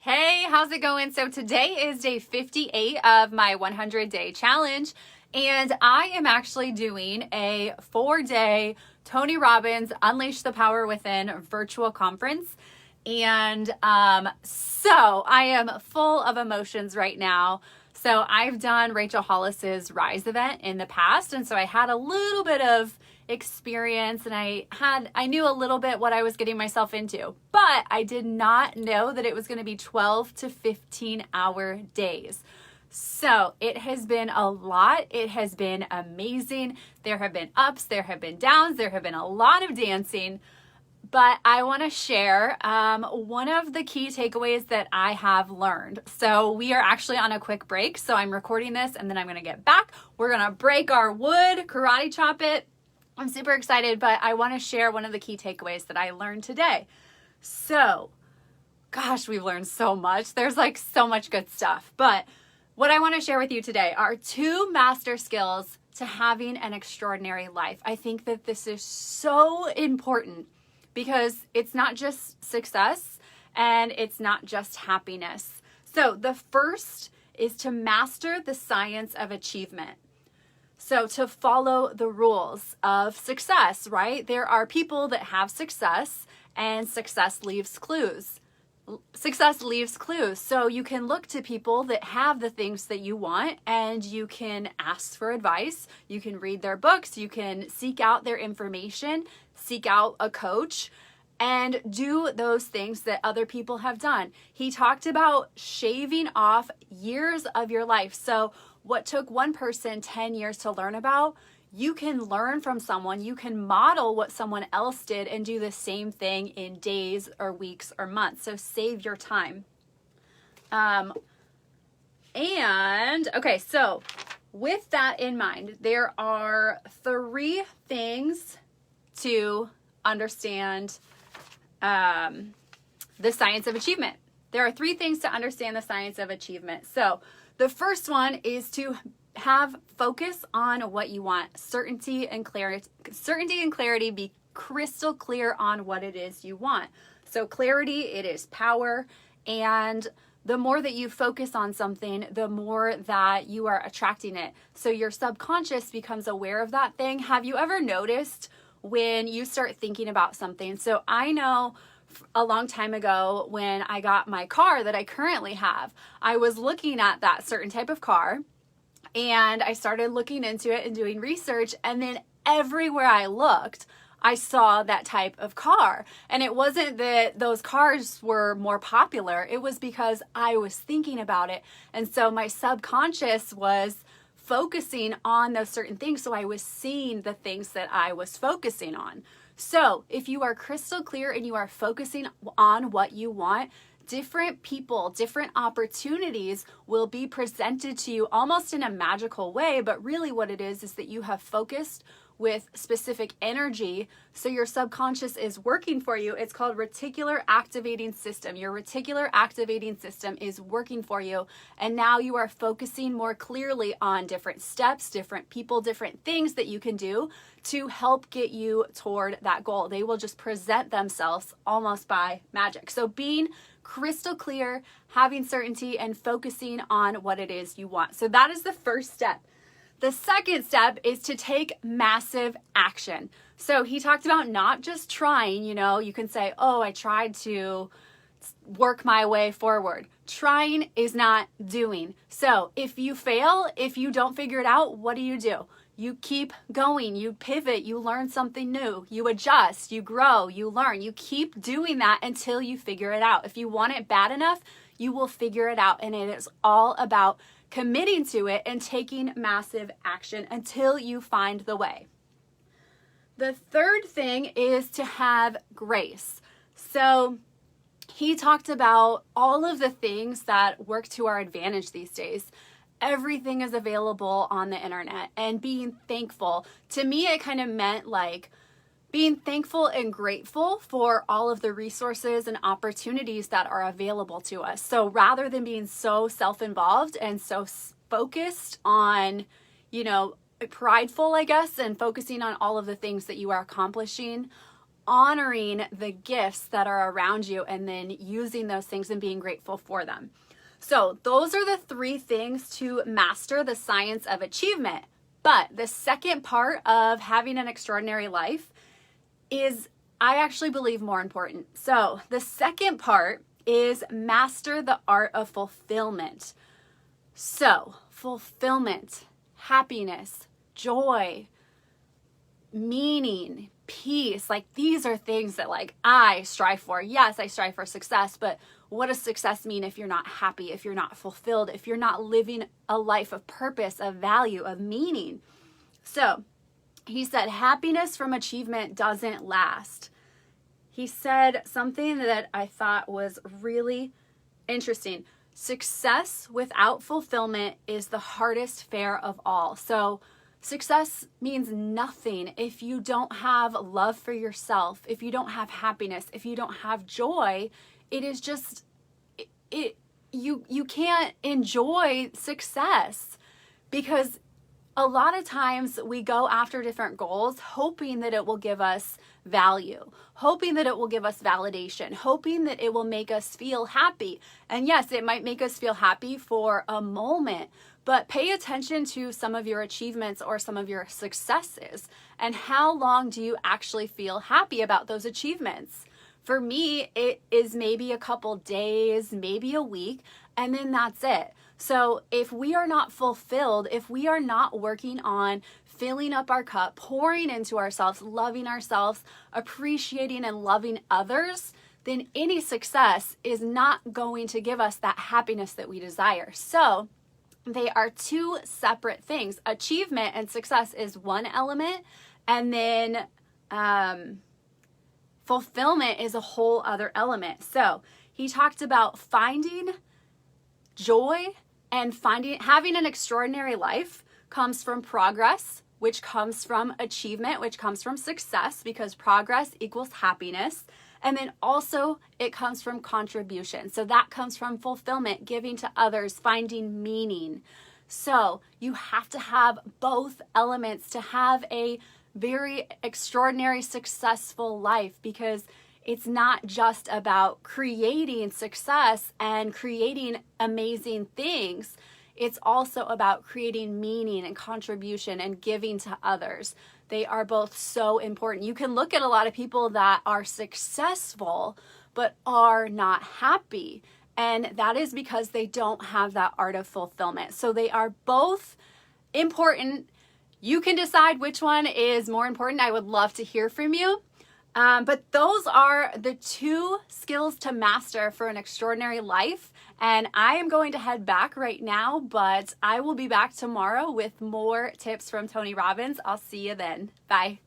Hey, how's it going? So today is day 58 of my 100-day challenge, and I am actually doing a 4-day Tony Robbins Unleash the Power Within virtual conference. And so I am full of emotions right now. So I've done Rachel Hollis's Rise event in the past, and so I had a little bit of experience and I knew a little bit what I was getting myself into, but I did not know that it was going to be 12 to 15 hour days. So it has been a lot. It has been amazing. There have been ups, there have been downs, there have been a lot of dancing, but I want to share one of the key takeaways that I have learned. So we are actually on a quick break. So I'm recording this and then I'm going to get back. We're going to break our wood, karate chop it. I'm super excited, but I want to share one of the key takeaways that I learned today. So, gosh, we've learned so much. There's like so much good stuff. But what I want to share with you today are 2 master skills to having an extraordinary life. I think that this is so important because it's not just success and it's not just happiness. So the first is to master the science of achievement. So to follow the rules of success, right? There are people that have success and success leaves clues. Success leaves clues. So you can look to people that have the things that you want and you can ask for advice. You can read their books. You can seek out their information, seek out a coach, and do those things that other people have done. He talked about shaving off years of your life. So what took one person 10 years to learn about, you can learn from someone, you can model what someone else did and do the same thing in days or weeks or months. So save your time. So with that in mind, there are 3 things to understand the science of achievement. There are 3 things to understand the science of achievement. So the first one is to have focus on what you want. Certainty and clarity, be crystal clear on what it is you want. So clarity, it is power. And the more that you focus on something, the more that you are attracting it. So your subconscious becomes aware of that thing. Have you ever noticed when you start thinking about something? So I know a long time ago when I got my car that I currently have, I was looking at that certain type of car and I started looking into it and doing research, and then everywhere I looked, I saw that type of car. And it wasn't that those cars were more popular, it was because I was thinking about it. And so my subconscious was focusing on those certain things, so I was seeing the things that I was focusing on. So if you are crystal clear and you are focusing on what you want, different people, different opportunities will be presented to you almost in a magical way. But really what it is that you have focused with specific energy. So your subconscious is working for you. It's called reticular activating system. Your reticular activating system is working for you. And now you are focusing more clearly on different steps, different people, different things that you can do to help get you toward that goal. They will just present themselves almost by magic. So being crystal clear, having certainty, and focusing on what it is you want. So that is the first step. The second step is to take massive action. So he talked about not just trying, you can say, oh, I tried to work my way forward. Trying is not doing. So if you fail, if you don't figure it out, what do? You keep going, you pivot, you learn something new, you adjust, you grow, you learn. You keep doing that until you figure it out. If you want it bad enough, you will figure it out. And it is all about committing to it and taking massive action until you find the way. The third thing is to have grace. So he talked about all of the things that work to our advantage these days. Everything is available on the internet, and being thankful. To me, it kind of meant like being thankful and grateful for all of the resources and opportunities that are available to us. So rather than being so self-involved and so focused on, prideful, I guess, and focusing on all of the things that you are accomplishing, honoring the gifts that are around you and then using those things and being grateful for them. So those are the 3 things to master the science of achievement. But the second part of having an extraordinary life is, I actually believe, more important. So the second part is master the art of fulfillment. So fulfillment, happiness, joy, meaning, peace, like these are things that like I strive for. Yes, I strive for success, but what does success mean if you're not happy, if you're not fulfilled, if you're not living a life of purpose, of value, of meaning? So he said, happiness from achievement doesn't last. He said something that I thought was really interesting. Success without fulfillment is the hardest fare of all. So success means nothing if you don't have love for yourself, if you don't have happiness, if you don't have joy. It is just, you can't enjoy success, because a lot of times we go after different goals hoping that it will give us value, hoping that it will give us validation, hoping that it will make us feel happy. And yes, it might make us feel happy for a moment, but pay attention to some of your achievements or some of your successes, and how long do you actually feel happy about those achievements? For me, it is maybe a couple days, maybe a week, and then that's it. So if we are not fulfilled, if we are not working on filling up our cup, pouring into ourselves, loving ourselves, appreciating and loving others, then any success is not going to give us that happiness that we desire. So they are 2 separate things. Achievement and success is one element, and then fulfillment is a whole other element. So he talked about finding joy and having an extraordinary life comes from progress, which comes from achievement, which comes from success, because progress equals happiness. And then also it comes from contribution. So that comes from fulfillment, giving to others, finding meaning. So you have to have both elements to have a very extraordinary, successful life, because it's not just about creating success and creating amazing things. It's also about creating meaning and contribution and giving to others. They are both so important. You can look at a lot of people that are successful but are not happy. And that is because they don't have that art of fulfillment. So they are both important. You can decide which one is more important. I would love to hear from you. But those are the 2 skills to master for an extraordinary life. And I am going to head back right now, but I will be back tomorrow with more tips from Tony Robbins. I'll see you then. Bye.